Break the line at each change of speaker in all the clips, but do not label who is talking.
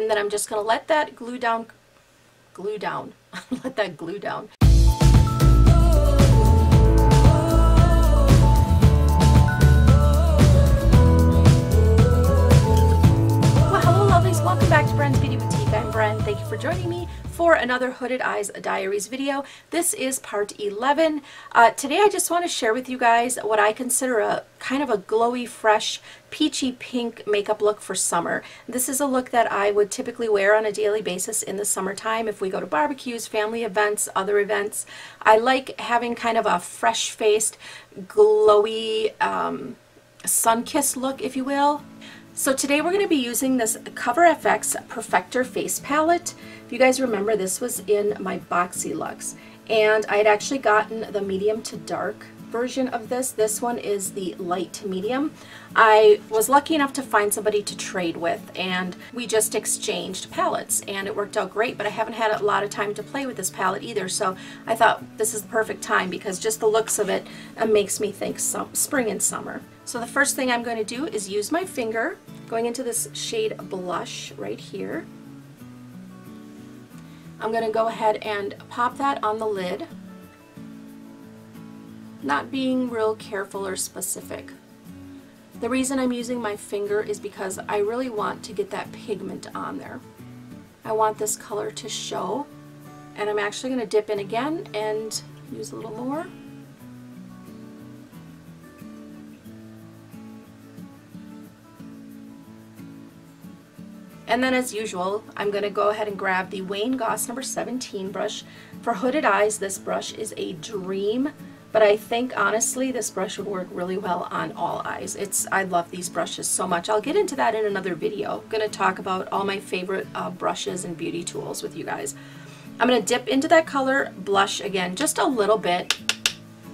And then I'm just going to let that glue down, let that glue down. Well, hello lovelies, welcome back to Bren's Beauty Boutique. I'm Bren. Thank you for joining me for another Hooded Eyes Diaries video. This is part 11. Today I just want to share with you guys what I consider a kind of a glowy, fresh, peachy pink makeup look for summer. This is a look that I would typically wear on a daily basis in the summertime if we go to barbecues, family events, other events. I like having kind of a fresh-faced, glowy, sun-kissed look, if you will. So today we're going to be using this Cover FX Perfector face palette. If you guys remember, this was in my Boxy Luxe, and I had actually gotten the medium to dark version of this. This one is the light to medium. I was lucky enough to find somebody to trade with, and we just exchanged palettes, and it worked out great, but I haven't had a lot of time to play with this palette either, so I thought this is the perfect time because just the looks of it makes me think spring and summer. So the first thing I'm going to do is use my finger, going into this shade Blush right here. I'm going to go ahead and pop that on the lid, not being real careful or specific. The reason I'm using my finger is because I really want to get that pigment on there. I want this color to show, and I'm actually going to dip in again and use a little more. And then as usual, I'm going to go ahead and grab the Wayne Goss number 17 brush. For hooded eyes, this brush is a dream, but I think honestly this brush would work really well on all eyes. I love these brushes so much. I'll get into that in another video. I'm going to talk about all my favorite brushes and beauty tools with you guys. I'm going to dip into that color, blush again just a little bit,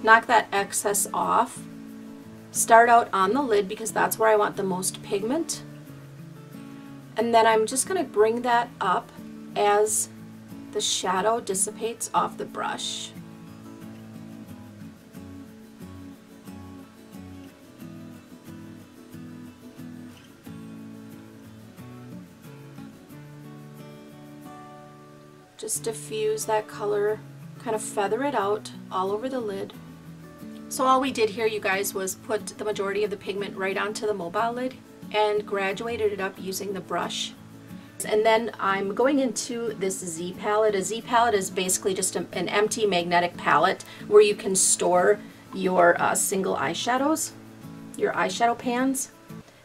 knock that excess off, start out on the lid because that's where I want the most pigment. And then I'm just going to bring that up as the shadow dissipates off the brush. Just diffuse that color, kind of feather it out all over the lid. So all we did here, you guys, was put the majority of the pigment right onto the mobile lid and graduated it up using the brush. And then I'm going into this Z palette. A Z palette is basically just an empty magnetic palette where you can store your single eyeshadows, your eyeshadow pans.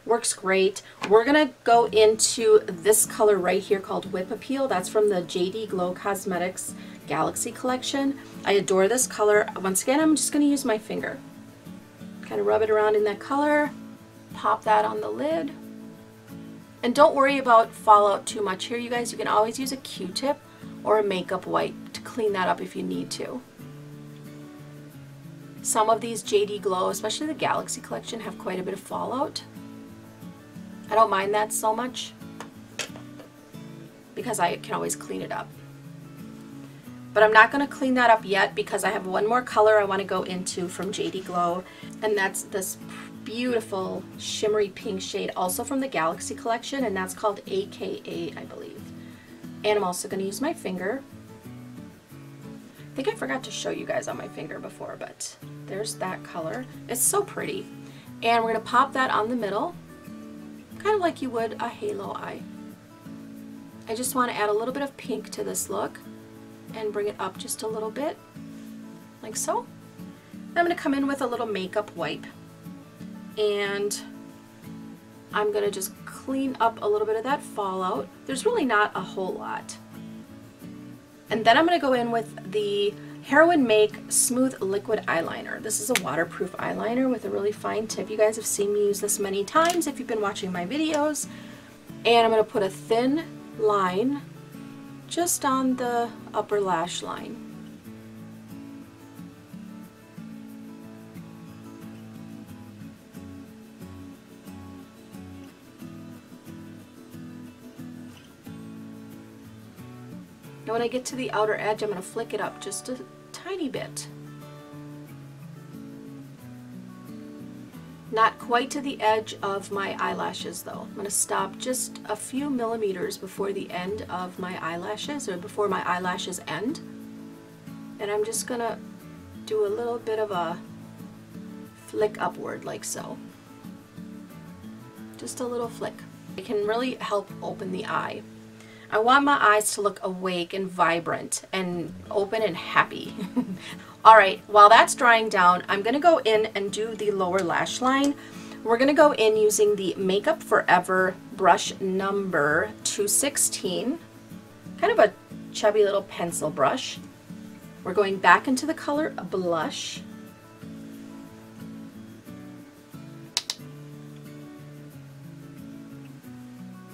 Works great. We're gonna go into this color right here called Whip Appeal. That's from the JD Glow Cosmetics Galaxy collection. I adore this color. Once again, I'm just gonna use my finger. Kind of rub it around in that color. Pop that on the lid. And don't worry about fallout too much here, you guys. You can always use a Q-tip or a makeup wipe to clean that up if you need to. Some of these JD Glow, especially the Galaxy collection, have quite a bit of fallout. I don't mind that so much because I can always clean it up. But I'm not going to clean that up yet because I have one more color I want to go into from JD Glow, and that's this beautiful shimmery pink shade, also from the Galaxy collection, and that's called AKA, I believe. And I'm also going to use my finger. I think I forgot to show you guys on my finger before, but there's that color. It's so pretty. And we're going to pop that on the middle, kind of like you would a halo eye. I just want to add a little bit of pink to this look and bring it up just a little bit, like so. I'm going to come in with a little makeup wipe, and I'm going to just clean up a little bit of that fallout. There's really not a whole lot. And then I'm going to go in with the Heroin Make Smooth Liquid Eyeliner. This is a waterproof eyeliner with a really fine tip. You guys have seen me use this many times if you've been watching my videos. And I'm going to put a thin line just on the upper lash line. Now when I get to the outer edge, I'm going to flick it up just a tiny bit. Not quite to the edge of my eyelashes though. I'm going to stop just a few millimeters before the end of my eyelashes, or before my eyelashes end. And I'm just going to do a little bit of a flick upward like so. Just a little flick. It can really help open the eye. I want my eyes to look awake and vibrant and open and happy. Alright, while that's drying down, I'm going to go in and do the lower lash line. We're going to go in using the Makeup Forever brush number 216. Kind of a chubby little pencil brush. We're going back into the color Blush.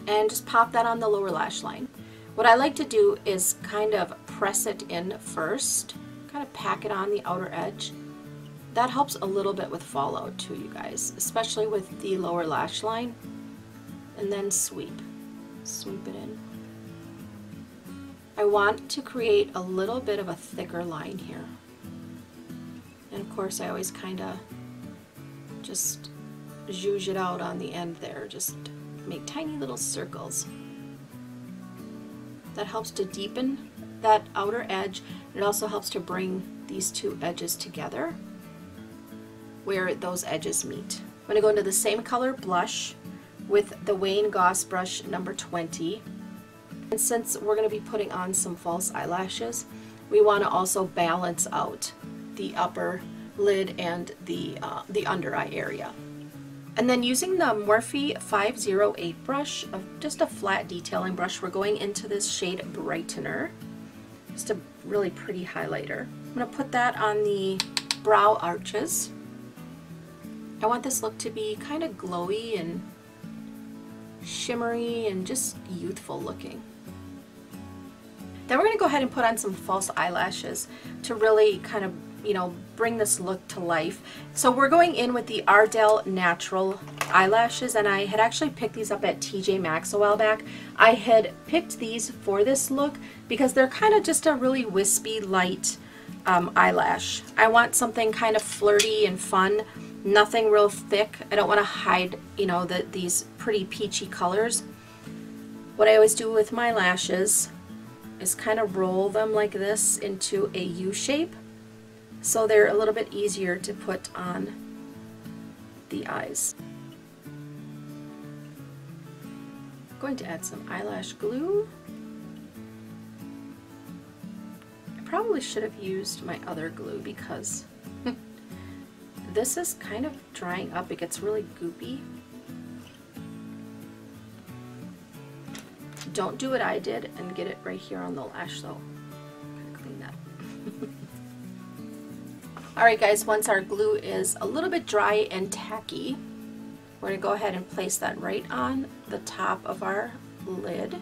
And just pop that on the lower lash line. What I like to do is kind of press it in first, kind of pack it on the outer edge. That helps a little bit with fallout too, you guys, especially with the lower lash line. And then sweep it in. I want to create a little bit of a thicker line here. And of course I always kind of just zhuzh it out on the end there, just make tiny little circles. That helps to deepen that outer edge. It also helps to bring these two edges together where those edges meet. I'm going to go into the same color Blush with the Wayne Goss brush number 20. And since we're going to be putting on some false eyelashes, we want to also balance out the upper lid and the under eye area. And then using the Morphe 508 brush, just a flat detailing brush, we're going into this shade Brightener. Just a really pretty highlighter. I'm going to put that on the brow arches. I want this look to be kind of glowy and shimmery and just youthful looking. Then we're going to go ahead and put on some false eyelashes to really kind of, you know, bring this look to life. So we're going in with the Ardell Natural eyelashes, and I had actually picked these up at TJ Maxx a while back. I had picked these for this look because they're kind of just a really wispy, light eyelash. I want something kind of flirty and fun, nothing real thick. I don't want to hide, you know, these pretty peachy colors. What I always do with my lashes is kind of roll them like this into a U shape, so they're a little bit easier to put on the eyes. I'm going to add some eyelash glue. I probably should have used my other glue because this is kind of drying up. It gets really goopy. Don't do what I did and get it right here on the lash though. Gotta clean that. Alright guys, once our glue is a little bit dry and tacky, we're going to go ahead and place that right on the top of our lid,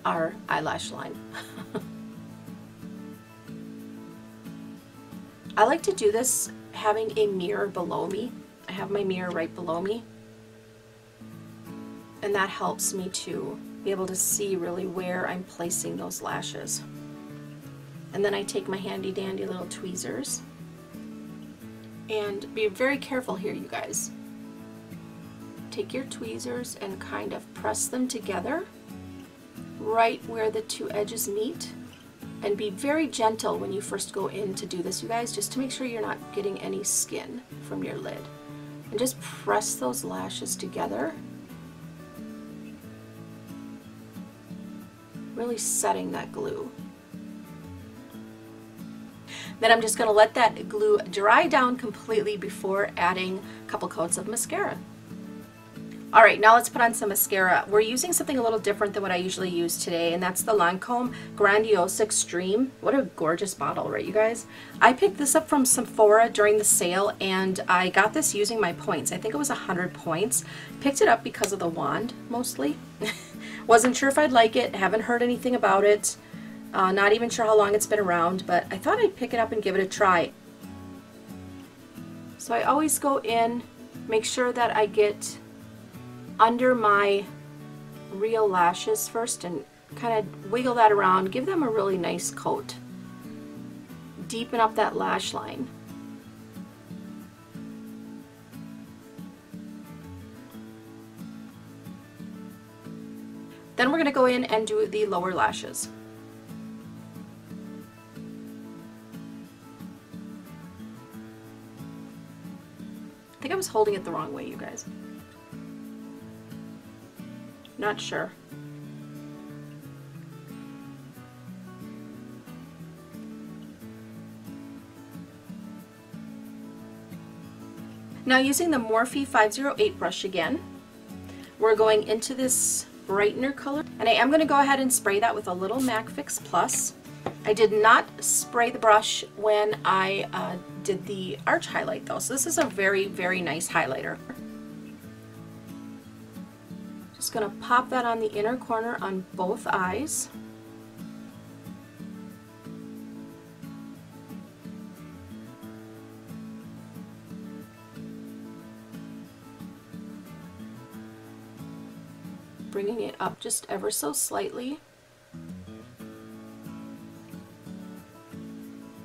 our eyelash line. I like to do this having a mirror below me. I have my mirror right below me, and that helps me to be able to see really where I'm placing those lashes. And then I take my handy dandy little tweezers, and be very careful here, you guys. Take your tweezers and kind of press them together right where the two edges meet, and be very gentle when you first go in to do this, you guys, just to make sure you're not getting any skin from your lid. And just press those lashes together, really setting that glue. Then I'm just going to let that glue dry down completely before adding a couple coats of mascara. Alright, now let's put on some mascara. We're using something a little different than what I usually use today, and that's the LANCôME Grandiose Extreme. What a gorgeous bottle, right you guys? I picked this up from Sephora during the sale, and I got this using my points. I think it was 100 points. Picked it up because of the wand, mostly. Wasn't sure if I'd like it, haven't heard anything about it. Not even sure how long it's been around, but I thought I'd pick it up and give it a try. So I always go in, make sure that I get under my real lashes first and kind of wiggle that around, give them a really nice coat. Deepen up that lash line. Then we're going to go in and do the lower lashes. I think I was holding it the wrong way, you guys. Not sure. Now using the Morphe 508 brush again, we're going into this brightener color, and I am going to go ahead and spray that with a little MAC Fix Plus. I did not spray the brush when I did the arch highlight though, so this is a very, very nice highlighter. Just going to pop that on the inner corner on both eyes. Bringing it up just ever so slightly.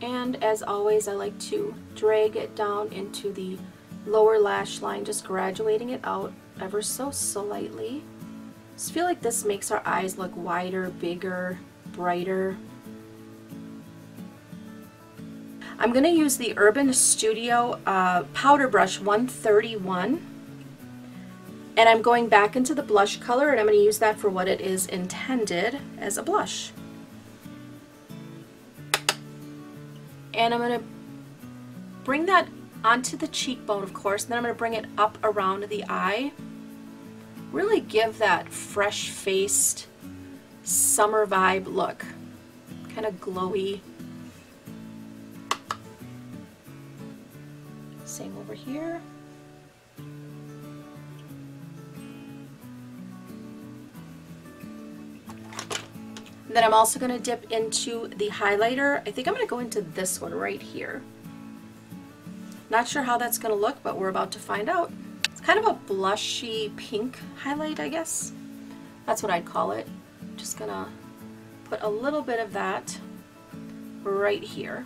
And as always, I like to drag it down into the lower lash line, just graduating it out ever so slightly. Just feel like this makes our eyes look wider, bigger, brighter. I'm going to use the Urban Studio Powder Brush 131. And I'm going back into the blush color, and I'm going to use that for what it is intended, as a blush. And I'm going to bring that onto the cheekbone, of course, and then I'm going to bring it up around the eye. Really give that fresh-faced summer vibe look. Kind of glowy. Same over here. Then I'm also going to dip into the highlighter. I think I'm going to go into this one right here. Not sure how that's going to look, but we're about to find out. It's kind of a blushy pink highlight, I guess. That's what I'd call it. Just going to put a little bit of that right here.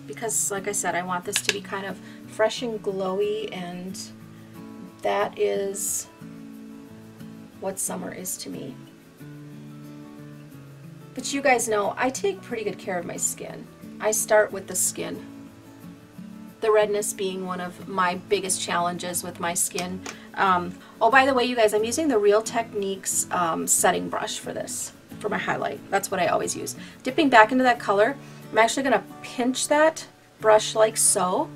Because, like I said, I want this to be kind of fresh and glowy, and that is what summer is to me. But you guys know I take pretty good care of my skin. I start with the skin. The redness being one of my biggest challenges with my skin. Oh, by the way, you guys, I'm using the Real Techniques setting brush for this, for my highlight. That's what I always use. Dipping back into that color, I'm actually going to pinch that brush like so.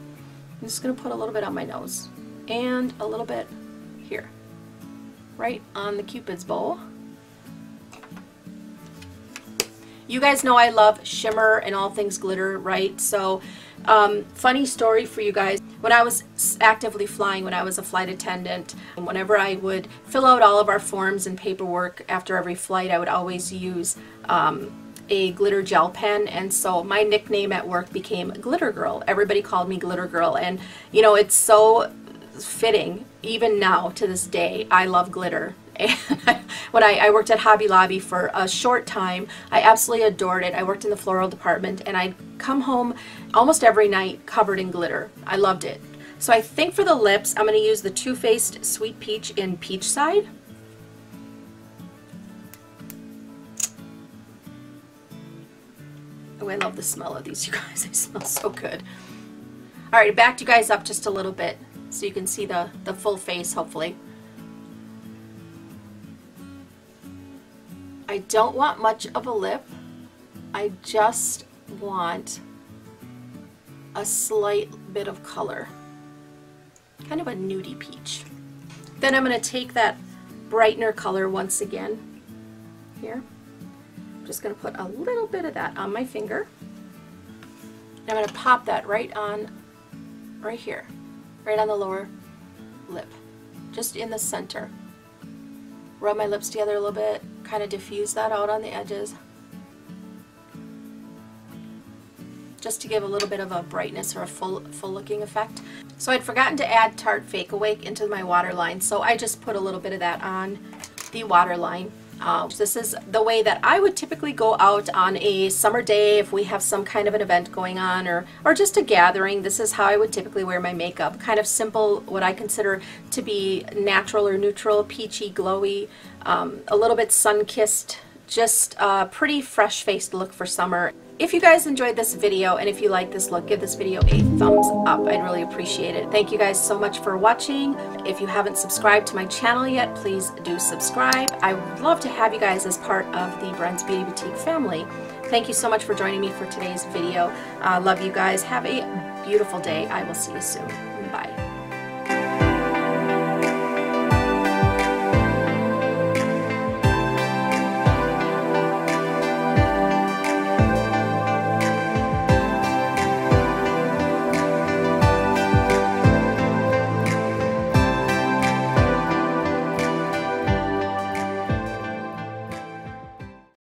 I'm just going to put a little bit on my nose and a little bit here, right on the Cupid's bow. You guys know I love shimmer and all things glitter, right? So funny story for you guys. When I was actively flying, when I was a flight attendant, whenever I would fill out all of our forms and paperwork after every flight, I would always use a glitter gel pen, and so my nickname at work became Glitter Girl. Everybody called me Glitter Girl, and you know, it's so fitting. Even now, to this day, I love glitter. And when I worked at Hobby Lobby for a short time, I absolutely adored it. I worked in the floral department, and I'd come home almost every night covered in glitter. I loved it. So I think for the lips, I'm going to use the Too Faced Sweet Peach in Peach Side. Oh, I love the smell of these, you guys. They smell so good. All right, I backed you guys up just a little bit so you can see the full face, hopefully. I don't want much of a lip. I just want a slight bit of color. Kind of a nudie peach. Then I'm going to take that brightener color once again here. I'm just going to put a little bit of that on my finger. I'm going to pop that right on, right here, right on the lower lip, just in the center. Rub my lips together a little bit, kind of diffuse that out on the edges, just to give a little bit of a brightness or a full looking effect. So I'd forgotten to add Tarte Fake Awake into my waterline, so I just put a little bit of that on the waterline. This is the way that I would typically go out on a summer day if we have some kind of an event going on, or just a gathering. This is how I would typically wear my makeup. Kind of simple, what I consider to be natural or neutral, peachy, glowy, a little bit sun-kissed, just a pretty fresh-faced look for summer. If you guys enjoyed this video and if you like this look, give this video a thumbs up. I'd really appreciate it. Thank you guys so much for watching. If you haven't subscribed to my channel yet, please do subscribe. I would love to have you guys as part of the BREN'S Beauty Boutique family. Thank you so much for joining me for today's video. Love you guys. Have a beautiful day. I will see you soon.